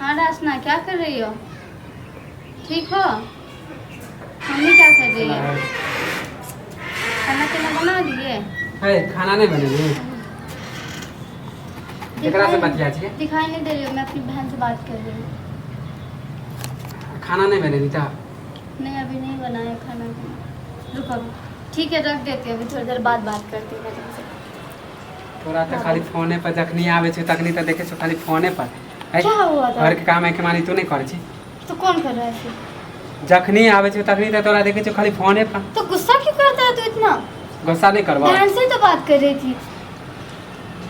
हाँ रासना, क्या कर रही हो? ठीक हो? मम्मी क्या कर रही है? खाना पीना बना दिए? खाना नहीं बनेगी। दिखाई नहीं दे रही हो, मैं अपनी बहन से बात कर रही हूँ। खाना नहीं बनेगी क्या? नहीं अभी नहीं बनाया खाना। रुको ठीक है, रख देती हूँ, अभी थोड़ी देर बाद बात करती हूँ तुमसे। तोरा तो खाली फोने पर जखनी आवे छै तखनी तो देखे छो खाली फोने पर। क्या हुआ था? घर के काम है के मानी तू नहीं करे छी? तो कौन कर रहा है फिर? जखनी आवे छै तखनी तो तोरा देखे छो खाली फोने पर। तो गुस्सा क्यों करता है तू इतना? गुस्सा नहीं करवा। बहन से तो बात कर रही थी।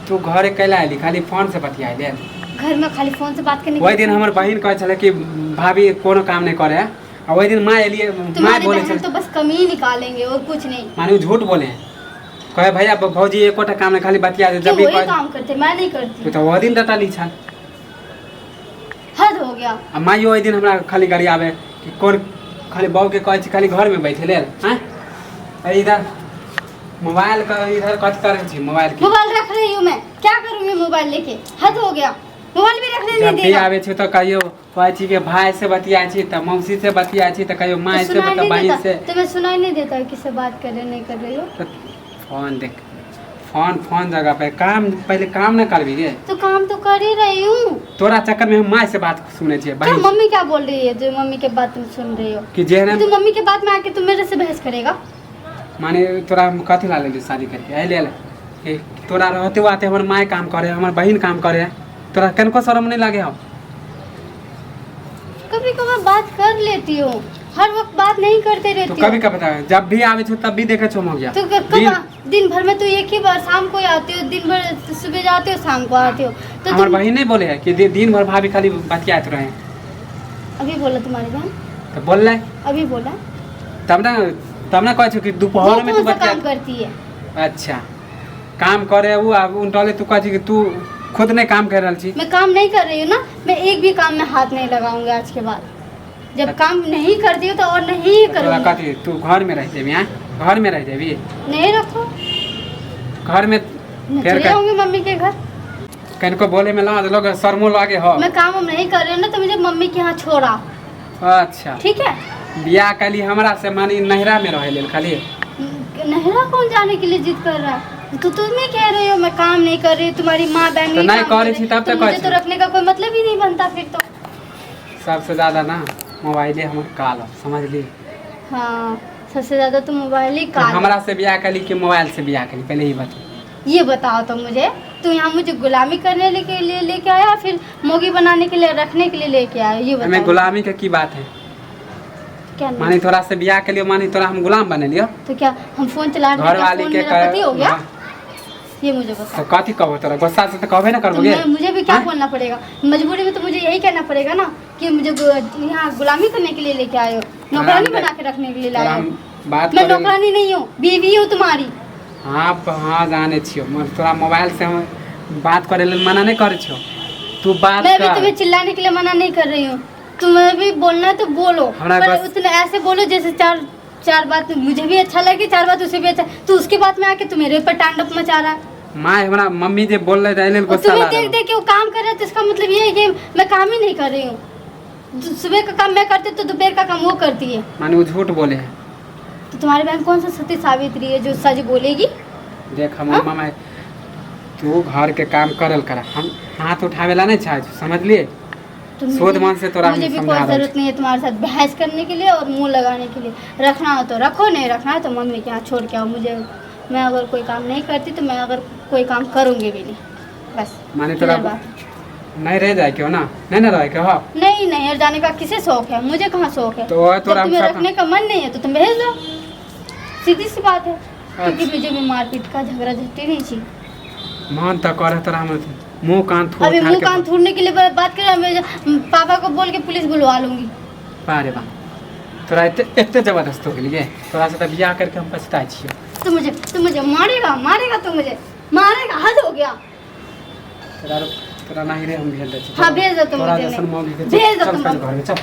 तू घर कैला आली खाली फोन से बतियाई ले? घर में खाली फोन से बात करने। वही दिन हमर बहन कहे छले कि भाभी कोनो काम नहीं करे, और वही दिन माँ एलिए माँ बोले छले तो बस कमी निकालेंगे और कुछ नहीं। माने झूठ बोले कहे भैया भौजी एकोटा काम नहीं खाली बतिया दे। जब भी काम करते मैं नहीं करती। तो वह दिन डाटा ली छल। हद हो गया। अब माँ वही दिन हमरा खाली गाड़ी आवे कि कौन खाली बहू के कहे खाली घर में बैठे ले हैं इधर मोबाइल का इधर कट कर छी। मोबाइल रख रही हूँ मैं, क्या करूँगी मोबाइल लेके? हद हो गया, मोबाइल भी रखने नहीं देगा। जब भी आवे छी तो कहियो कहै छी के भाई से बतिया छी त मौसी से बतिया छी त कहियो माँ से बता बहन से। तुम्हें सुनाई नहीं देता है किससे बात कर रहे नहीं कर रही हो? फोन देख फोन जगह पे काम पहले काम न करबी रे। तो काम तो कर ही रही हूँ। तोरा चक्कर में हम माँ से बात सुने छी। क्या मम्मी क्या बोल रही है जो मम्मी के बात तुम सुन रही हो? कि जे तू मम्मी के बात में आके तू मेरे से बहस करेगा? माने तोरा हम कथी ला ले शादी करके आई ले तोरा रहते आते हमर माँ काम करे हमर बहन काम करे, तोरा कनको शर्म नहीं लागे? हो कभी कभी बात कर लेती हूँ, हर वक्त बात नहीं करते रहती। तो कभी कभी जब भी आवे छो तब भी देखे छो हो गया। तो दिन भर में तू एक ही बार शाम को आती हो, दिन भर सुबह जाते हो शाम को आते हो। तो हमार बहन नहीं बोले है कि दिन भर भाभी खाली बतियात रहे? अभी बोला तुम्हारी बहन? तो बोल रहे अभी बोला तब ना कहे छो कि दोपहर में तू काम करती है। अच्छा काम करे वो उनटले तू कहे कि तू खुद नहीं काम कर रही छी? मैं काम नहीं कर रही हूँ ना, मैं एक भी काम में हाथ नहीं लगाऊंगी आज के बाद। जब काम नहीं करती हूँ तो और नहीं करूँगी। तू घर में रह देवी? घर में रह देवी? नहीं रखो घर में चले जाऊंगी मम्मी के घर। कहीं को बोले में लाज लोग शर्मो लागे हो। मैं काम नहीं कर रही हूँ ना तो मुझे मम्मी के यहाँ छोड़ा। अच्छा ठीक है। बियाह कली हमरा से मानी नहरा में रहे लेल खाली? नहरा कौन जाने के लिए जिद कर रहा है? तो तुम्हें कह रही हो मैं काम नहीं कर रही, तुम्हारी माँ बहन तो नहीं कर रही थी तब तक मुझे तो रखने का कोई मतलब ही नहीं बनता फिर तो। सबसे ज्यादा ना मोबाइले हमर काल समझ ली। हाँ सबसे ज्यादा तो मोबाइल ही काल। हमरा से बियाह कली कि मोबाइल से बियाह कली पहले ही बता। ये बताओ तो मुझे, तू यहाँ मुझे गुलामी करने के लिए लेके आया फिर मोगी बनाने के लिए रखने के लिए लेके आया? ये बताओ। हमें गुलामी का की बात है? क्या मानी थोड़ा से बियाह के लिए मानी थोड़ा हम गुलाम बने लियो? तो क्या हम फोन चला घर वाली के पति हो गया? ये मुझे बता। तो कथी कहो तोरा गुस्सा से तो कहबे ना करबोगे? तो मुझे भी क्या बोलना पड़ेगा? मजबूरी में तो मुझे यही कहना पड़ेगा ना कि मुझे यहाँ गुलामी करने के लिए लेके आए हो, नौकरानी बना के रखने के लिए लाए हो। मैं नौकरानी नहीं हूँ, बीवी हूँ तुम्हारी। हाँ जाने छियो तोरा मोबाइल से हम बात करे लेल मना नहीं करे छियो। तू बात मैं भी तुम्हें चिल्लाने के लिए मना नहीं कर रही हूँ, तुम्हें भी बोलना है तो बोलो, पर उतने ऐसे बोलो जैसे चार बात मुझे भी अच्छा लगे, चार बात उसे भी अच्छा। तू उसके बाद में आके तू मेरे ऊपर टांडव मचा रहा है। माँ हमरा मम्मी जे बोल रहे थे गुस्सा ला देख देख के वो काम कर रहा है तो इसका मतलब ये है कि मैं काम ही नहीं कर रही हूँ। सुबह का काम मैं करती तो दोपहर का काम वो करती है। माने वो झूठ बोले है? तो तुम्हारी बहन कौन सा सती सावित्री है जो सच बोलेगी? देख हमारे मामा तू घर के काम करल कर, हम हाथ उठावेला नहीं चाहे समझ लिए? सोच मन से तोरा मुझे भी कोई जरूरत नहीं है तुम्हारे साथ बहस करने के लिए और मुंह लगाने के लिए। रखना हो तो रखो, नहीं रखना है तो मम्मी के यहाँ छोड़ के आओ मुझे। मैं अगर कोई काम नहीं करती तो मैं अगर कोई काम करूँगी भी नहीं, बस। माने तोरा नहीं रह जाए क्यों ना? नहीं ना रहे क्यों? नहीं यार जाने का किसे शौक है? मुझे कहाँ शौक है? तो तुम्हें रखने का मन नहीं है तो तुम भेज दो, सीधी सी बात है। क्योंकि मुझे भी मारपीट का झगड़ा झट्टी नहीं चाहिए। मन तो करे तोरा मुंह कान थूर अभी मुंह कान थूरने के लिए बात कर रहा। पापा को बोल के पुलिस बुलवा लूंगी। बारे बा तोरा इतने जबरदस्त हो गई तोरा से बियाह करके हम पछताए छियो। तू मुझे मारेगा तो मुझे मारेगा, हद हो गया। तोरा नहीं रे हम भेज दे। हाँ भेज दो तुम मुझे, भेज दो तुम घर में। चल